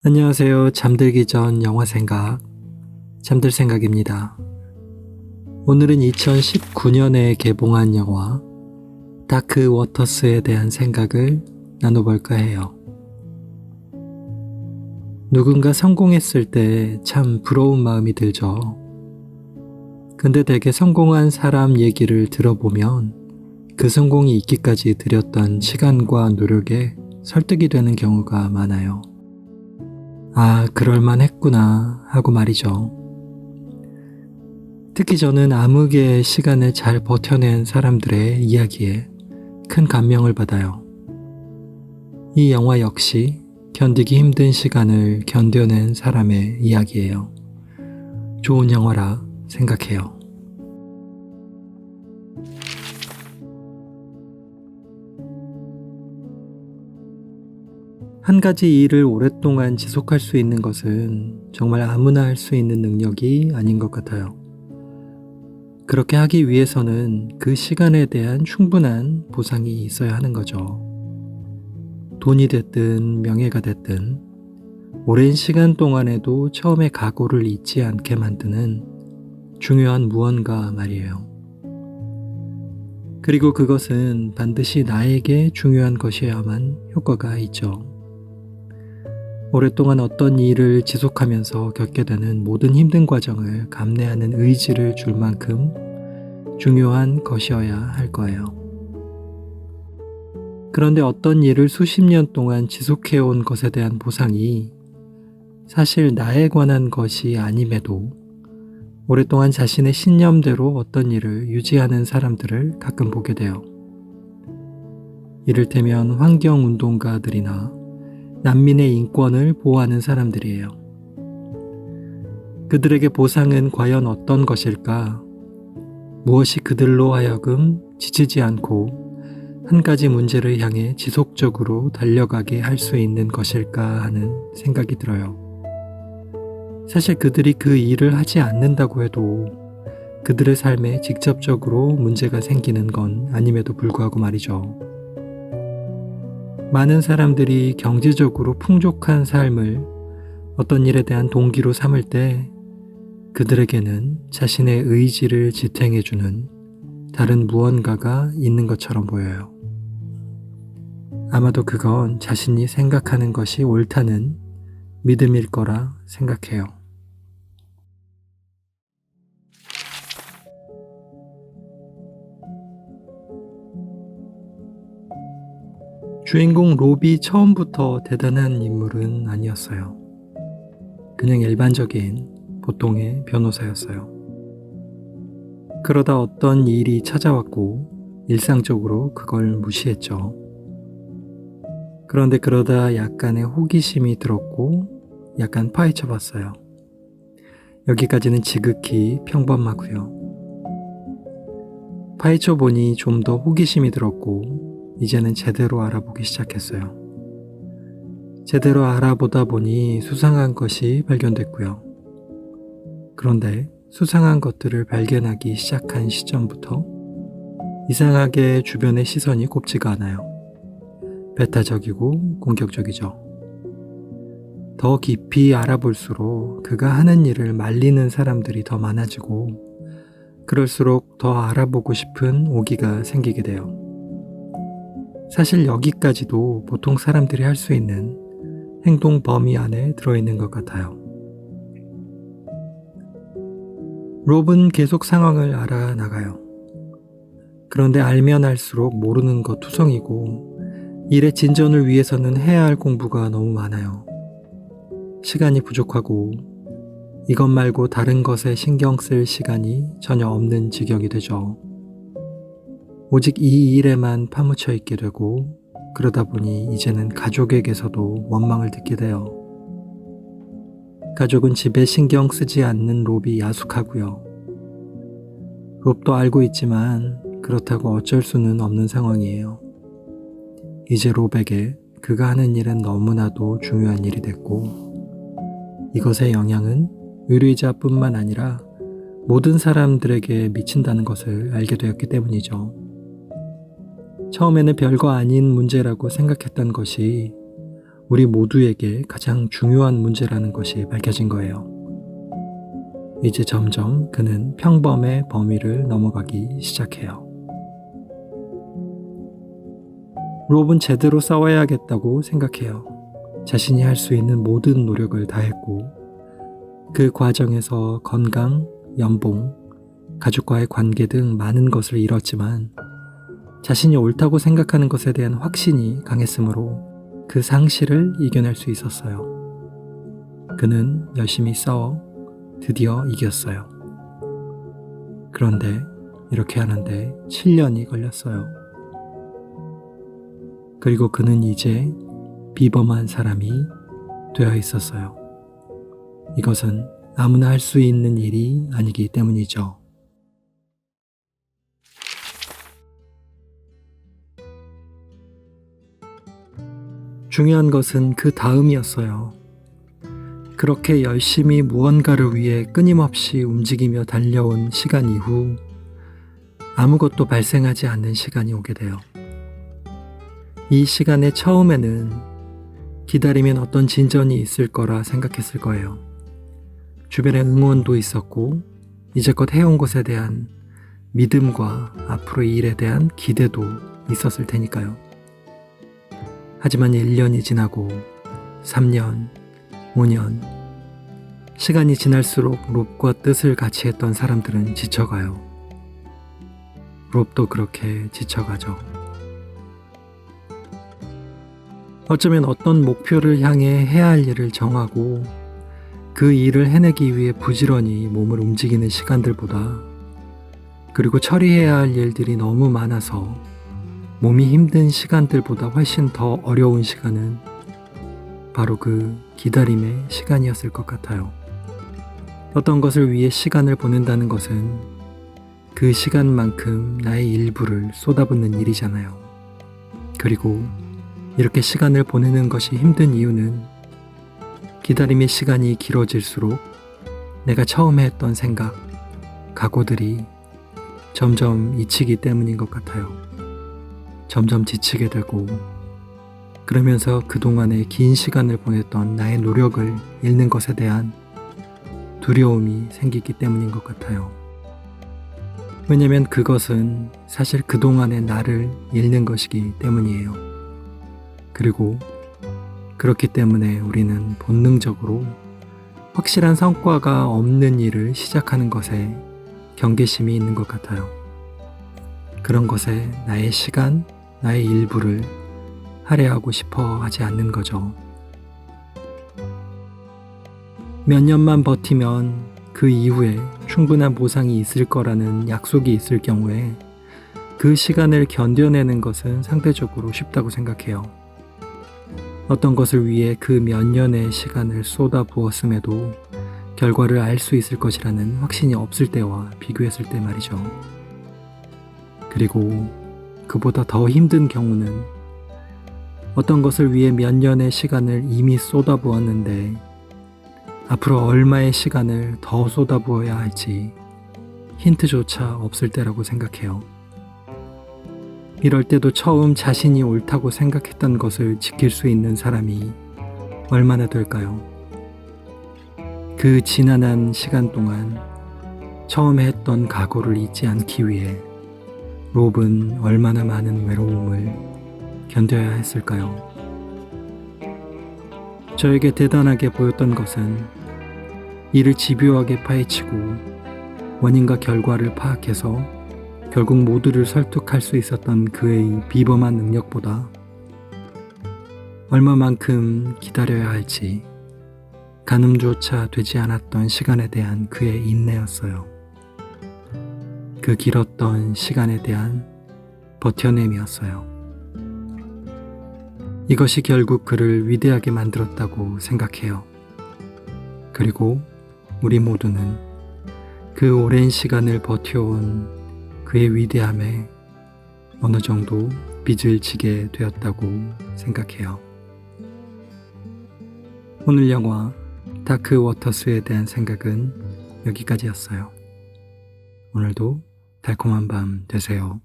안녕하세요. 잠들기 전 영화 생각, 잠들 생각입니다. 오늘은 2019년에 개봉한 영화 다크 워터스에 대한 생각을 나눠볼까 해요. 누군가 성공했을 때 참 부러운 마음이 들죠. 근데 되게 성공한 사람 얘기를 들어보면 그 성공이 있기까지 들였던 시간과 노력에 설득이 되는 경우가 많아요. 아, 그럴만 했구나 하고 말이죠. 특히 저는 암흑의 시간을 잘 버텨낸 사람들의 이야기에 큰 감명을 받아요. 이 영화 역시 견디기 힘든 시간을 견뎌낸 사람의 이야기예요. 좋은 영화라 생각해요. 한 가지 일을 오랫동안 지속할 수 있는 것은 정말 아무나 할 수 있는 능력이 아닌 것 같아요. 그렇게 하기 위해서는 그 시간에 대한 충분한 보상이 있어야 하는 거죠. 돈이 됐든 명예가 됐든 오랜 시간 동안에도 처음에 각오를 잊지 않게 만드는 중요한 무언가 말이에요. 그리고 그것은 반드시 나에게 중요한 것이어야만 효과가 있죠. 오랫동안 어떤 일을 지속하면서 겪게 되는 모든 힘든 과정을 감내하는 의지를 줄 만큼 중요한 것이어야 할 거예요. 그런데 어떤 일을 수십 년 동안 지속해온 것에 대한 보상이 사실 나에 관한 것이 아님에도 오랫동안 자신의 신념대로 어떤 일을 유지하는 사람들을 가끔 보게 돼요. 이를테면 환경운동가들이나 난민의 인권을 보호하는 사람들이에요. 그들에게 보상은 과연 어떤 것일까? 무엇이 그들로 하여금 지치지 않고 한 가지 문제를 향해 지속적으로 달려가게 할 수 있는 것일까 하는 생각이 들어요. 사실 그들이 그 일을 하지 않는다고 해도 그들의 삶에 직접적으로 문제가 생기는 건 아님에도 불구하고 말이죠. 많은 사람들이 경제적으로 풍족한 삶을 어떤 일에 대한 동기로 삼을 때 그들에게는 자신의 의지를 지탱해주는 다른 무언가가 있는 것처럼 보여요. 아마도 그건 자신이 생각하는 것이 옳다는 믿음일 거라 생각해요. 주인공 로비 처음부터 대단한 인물은 아니었어요. 그냥 일반적인 보통의 변호사였어요. 그러다 어떤 일이 찾아왔고 일상적으로 그걸 무시했죠. 그런데 그러다 약간의 호기심이 들었고 약간 파헤쳐 봤어요. 여기까지는 지극히 평범하고요. 파헤쳐 보니 좀 더 호기심이 들었고 이제는 제대로 알아보기 시작했어요. 제대로 알아보다 보니 수상한 것이 발견됐고요. 그런데 수상한 것들을 발견하기 시작한 시점부터 이상하게 주변의 시선이 곱지가 않아요. 배타적이고 공격적이죠. 더 깊이 알아볼수록 그가 하는 일을 말리는 사람들이 더 많아지고 그럴수록 더 알아보고 싶은 오기가 생기게 돼요. 사실 여기까지도 보통 사람들이 할 수 있는 행동 범위 안에 들어있는 것 같아요. 롭은 계속 상황을 알아나가요. 그런데 알면 알수록 모르는 것 투성이고 일의 진전을 위해서는 해야 할 공부가 너무 많아요. 시간이 부족하고 이것 말고 다른 것에 신경 쓸 시간이 전혀 없는 지경이 되죠. 오직 이 일에만 파묻혀 있게 되고 그러다 보니 이제는 가족에게서도 원망을 듣게 돼요. 가족은 집에 신경 쓰지 않는 롭이 야속하고요. 롭도 알고 있지만 그렇다고 어쩔 수는 없는 상황이에요. 이제 롭에게 그가 하는 일은 너무나도 중요한 일이 됐고 이것의 영향은 의뢰자뿐만 아니라 모든 사람들에게 미친다는 것을 알게 되었기 때문이죠. 처음에는 별거 아닌 문제라고 생각했던 것이 우리 모두에게 가장 중요한 문제라는 것이 밝혀진 거예요. 이제 점점 그는 평범의 범위를 넘어가기 시작해요. 롭은 제대로 싸워야겠다고 생각해요. 자신이 할 수 있는 모든 노력을 다했고, 그 과정에서 건강, 연봉, 가족과의 관계 등 많은 것을 잃었지만 자신이 옳다고 생각하는 것에 대한 확신이 강했으므로 그 상실을 이겨낼 수 있었어요. 그는 열심히 싸워 드디어 이겼어요. 그런데 이렇게 하는데 7년이 걸렸어요. 그리고 그는 이제 비범한 사람이 되어 있었어요. 이것은 아무나 할 수 있는 일이 아니기 때문이죠. 중요한 것은 그 다음이었어요. 그렇게 열심히 무언가를 위해 끊임없이 움직이며 달려온 시간 이후 아무것도 발생하지 않는 시간이 오게 돼요. 이 시간의 처음에는 기다리면 어떤 진전이 있을 거라 생각했을 거예요. 주변에 응원도 있었고 이제껏 해온 것에 대한 믿음과 앞으로의 일에 대한 기대도 있었을 테니까요. 하지만 1년이 지나고 3년, 5년, 시간이 지날수록 롭과 뜻을 같이 했던 사람들은 지쳐가요. 롭도 그렇게 지쳐가죠. 어쩌면 어떤 목표를 향해 해야 할 일을 정하고 그 일을 해내기 위해 부지런히 몸을 움직이는 시간들보다, 그리고 처리해야 할 일들이 너무 많아서 몸이 힘든 시간들보다 훨씬 더 어려운 시간은 바로 그 기다림의 시간이었을 것 같아요. 어떤 것을 위해 시간을 보낸다는 것은 그 시간만큼 나의 일부를 쏟아붓는 일이잖아요. 그리고 이렇게 시간을 보내는 것이 힘든 이유는 기다림의 시간이 길어질수록 내가 처음에 했던 생각, 각오들이 점점 잊히기 때문인 것 같아요. 점점 지치게 되고, 그러면서 그동안의 긴 시간을 보냈던 나의 노력을 잃는 것에 대한 두려움이 생기기 때문인 것 같아요. 왜냐면 그것은 사실 그동안의 나를 잃는 것이기 때문이에요. 그리고 그렇기 때문에 우리는 본능적으로 확실한 성과가 없는 일을 시작하는 것에 경계심이 있는 것 같아요. 그런 것에 나의 시간, 나의 일부를 할애하고 싶어 하지 않는 거죠. 몇 년만 버티면 그 이후에 충분한 보상이 있을 거라는 약속이 있을 경우에 그 시간을 견뎌내는 것은 상대적으로 쉽다고 생각해요. 어떤 것을 위해 그 몇 년의 시간을 쏟아 부었음에도 결과를 알 수 있을 것이라는 확신이 없을 때와 비교했을 때 말이죠. 그리고 그보다 더 힘든 경우는 어떤 것을 위해 몇 년의 시간을 이미 쏟아 부었는데 앞으로 얼마의 시간을 더 쏟아 부어야 할지 힌트조차 없을 때라고 생각해요. 이럴 때도 처음 자신이 옳다고 생각했던 것을 지킬 수 있는 사람이 얼마나 될까요? 그 지난한 시간 동안 처음에 했던 각오를 잊지 않기 위해 롭은 얼마나 많은 외로움을 견뎌야 했을까요? 저에게 대단하게 보였던 것은 이를 집요하게 파헤치고 원인과 결과를 파악해서 결국 모두를 설득할 수 있었던 그의 비범한 능력보다 얼마만큼 기다려야 할지 가늠조차 되지 않았던 시간에 대한 그의 인내였어요. 그 길었던 시간에 대한 버텨냄이었어요. 이것이 결국 그를 위대하게 만들었다고 생각해요. 그리고 우리 모두는 그 오랜 시간을 버텨온 그의 위대함에 어느 정도 빚을 지게 되었다고 생각해요. 오늘 영화 다크 워터스에 대한 생각은 여기까지였어요. 오늘도 달콤한 밤 되세요.